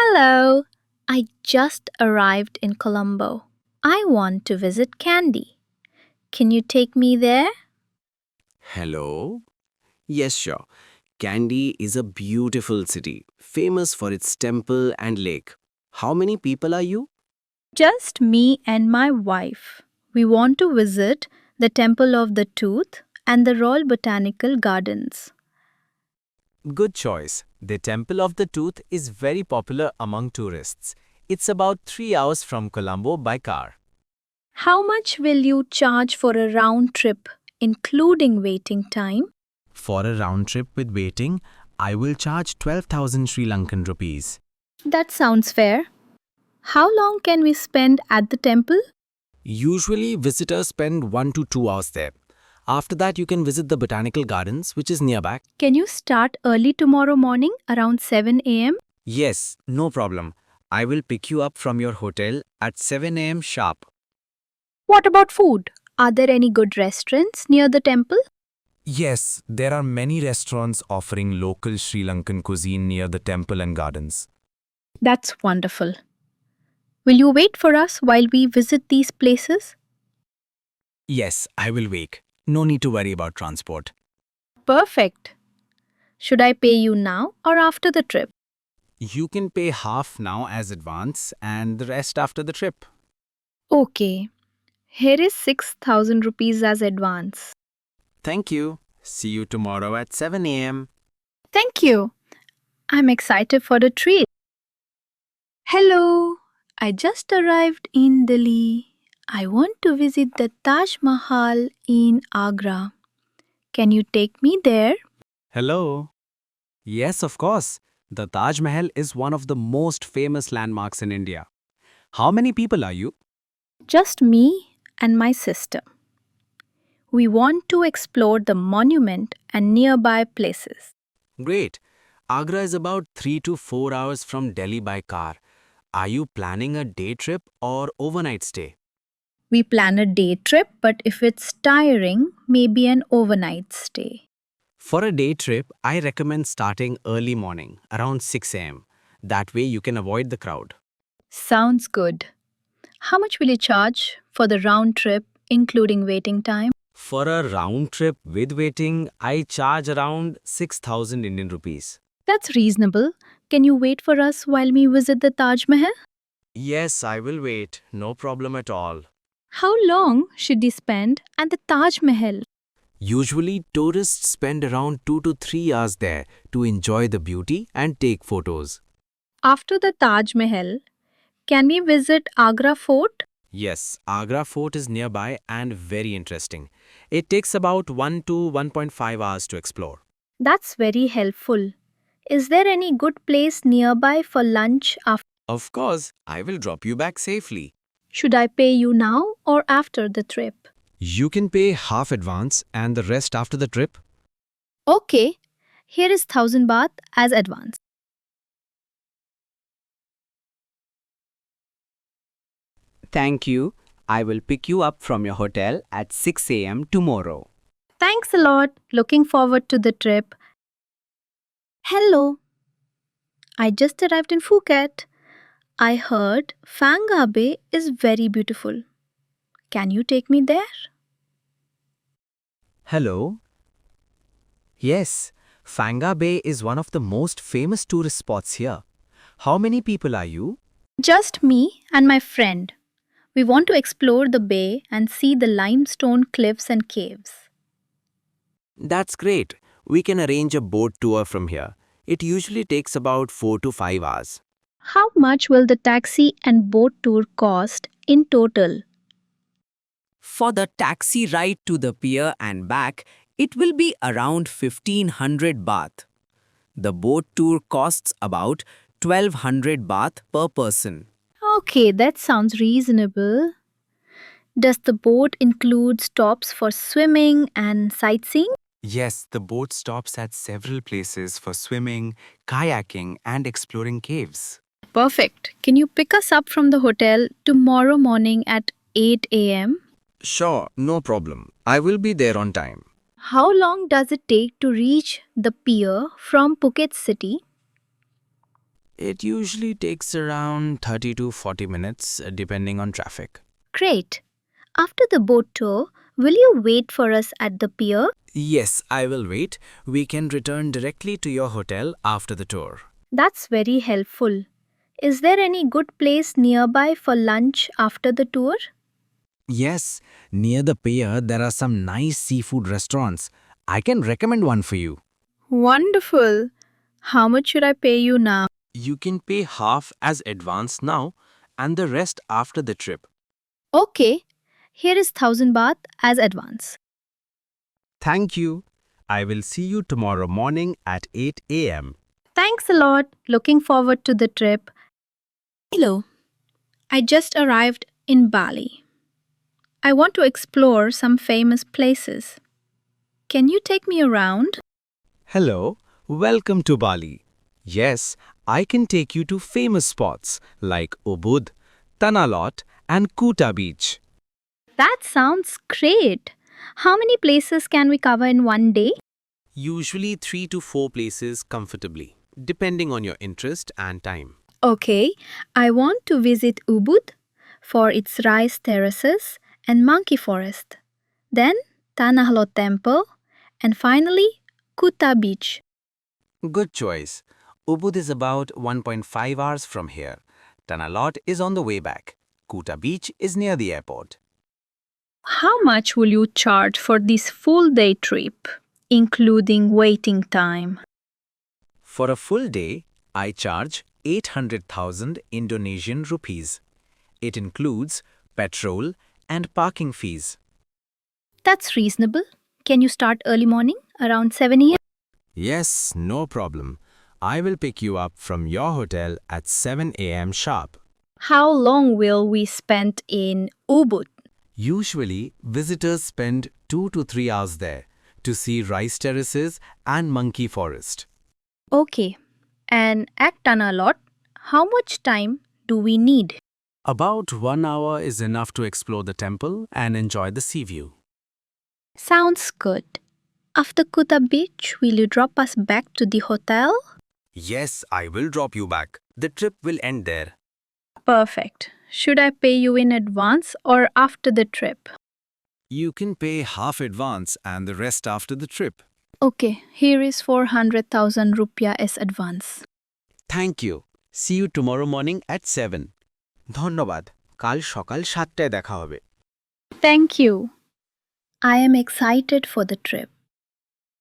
Hello, I just arrived in Colombo. I want to visit Kandy. Can you take me there? Hello? Yes, sure. Kandy is a beautiful city, famous for its temple and lake. How many people are you? Just me and my wife. We want to visit the Temple of the Tooth and the Royal Botanical Gardens. Good choice. The Temple of the Tooth is very popular among tourists. It's about 3 hours from Colombo by car. How much will you charge for a round trip, including waiting time? For a round trip with waiting, I will charge 12,000 Sri Lankan rupees. That sounds fair. How long can we spend at the temple? Usually, visitors spend 1 to 2 hours there. After that, you can visit the botanical gardens, which is nearby. Can you start early tomorrow morning around 7 a.m.? Yes, no problem. I will pick you up from your hotel at 7 a.m. sharp. What about food? Are there any good restaurants near the temple? Yes, there are many restaurants offering local Sri Lankan cuisine near the temple and gardens. That's wonderful. Will you wait for us while we visit these places? Yes, I will wait. No need to worry about transport. Perfect. Should I pay you now or after the trip? You can pay half now as advance and the rest after the trip. Okay. Here is 6,000 rupees as advance. Thank you. See you tomorrow at 7 a.m. Thank you. I'm excited for the treat. Hello. I just arrived in Delhi. I want to visit the Taj Mahal in Agra. Can you take me there? Hello? Yes, of course. The Taj Mahal is one of the most famous landmarks in India. How many people are you? Just me and my sister. We want to explore the monument and nearby places. Great. Agra is about 3 to 4 hours from Delhi by car. Are you planning a day trip or overnight stay? We plan a day trip, but if it's tiring, maybe an overnight stay. For a day trip, I recommend starting early morning, around 6 am. That way you can avoid the crowd. Sounds good. How much will you charge for the round trip, including waiting time? For a round trip with waiting, I charge around 6,000 Indian rupees. That's reasonable. Can you wait for us while we visit the Taj Mahal? Yes, I will wait. No problem at all. How long should we spend at the Taj Mahal? Usually, tourists spend around 2 to 3 hours there to enjoy the beauty and take photos. After the Taj Mahal, can we visit Agra Fort? Yes, Agra Fort is nearby and very interesting. It takes about 1 to 1.5 hours to explore. That's very helpful. Is there any good place nearby for lunch after? Of course, I will drop you back safely. Should I pay you now or after the trip? You can pay half advance and the rest after the trip. Okay, here is 1000 baht as advance. Thank you. I will pick you up from your hotel at 6 a.m. tomorrow. Thanks a lot. Looking forward to the trip. Hello. I just arrived in Phuket. I heard Phanga Bay is very beautiful. Can you take me there? Hello? Yes, Phanga Bay is one of the most famous tourist spots here. How many people are you? Just me and my friend. We want to explore the bay and see the limestone cliffs and caves. That's great. We can arrange a boat tour from here. It usually takes about 4 to 5 hours. How much will the taxi and boat tour cost in total? For the taxi ride to the pier and back, it will be around 1500 baht. The boat tour costs about 1200 baht per person. Okay, that sounds reasonable. Does the boat include stops for swimming and sightseeing? Yes, the boat stops at several places for swimming, kayaking, and exploring caves. Perfect. Can you pick us up from the hotel tomorrow morning at 8 a.m.? Sure, no problem. I will be there on time. How long does it take to reach the pier from Phuket City? It usually takes around 30 to 40 minutes, depending on traffic. Great. After the boat tour, will you wait for us at the pier? Yes, I will wait. We can return directly to your hotel after the tour. That's very helpful. Is there any good place nearby for lunch after the tour? Yes, near the pier there are some nice seafood restaurants. I can recommend one for you. Wonderful. How much should I pay you now? You can pay half as advance now and the rest after the trip. Okay, here is 1000 baht as advance. Thank you. I will see you tomorrow morning at 8 a.m. Thanks a lot. Looking forward to the trip. Hello. I just arrived in Bali. I want to explore some famous places. Can you take me around? Hello, welcome to Bali. Yes, I can take you to famous spots like Ubud, Tanalot, and Kuta Beach. That sounds great. How many places can we cover in one day? Usually 3 to 4 places comfortably, depending on your interest and time. Okay, I want to visit Ubud for its rice terraces and monkey forest. Then Tanah Temple and finally Kuta Beach. Good choice. Ubud is about 1.5 hours from here. Tanalot is on the way back. Kuta Beach is near the airport. How much will you charge for this full day trip, including waiting time? For a full day, I charge 800,000 Indonesian rupees. It includes petrol and parking fees. That's reasonable. Can you start early morning around 7 a.m.? Yes, no problem. I will pick you up from your hotel at 7 a.m. sharp. How long will we spend in Ubud? Usually, visitors spend 2 to 3 hours there to see rice terraces and monkey forest. Okay. And at Tanalot, how much time do we need? About 1 hour is enough to explore the temple and enjoy the sea view. Sounds good. After Kuta Beach, will you drop us back to the hotel? Yes, I will drop you back. The trip will end there. Perfect. Should I pay you in advance or after the trip? You can pay half advance and the rest after the trip. Okay, here is 400,000 rupiah as advance. Thank you. See you tomorrow morning at 7. ধন্যবাদ। কাল সকাল 7টায় দেখা হবে। Thank you. I am excited for the trip.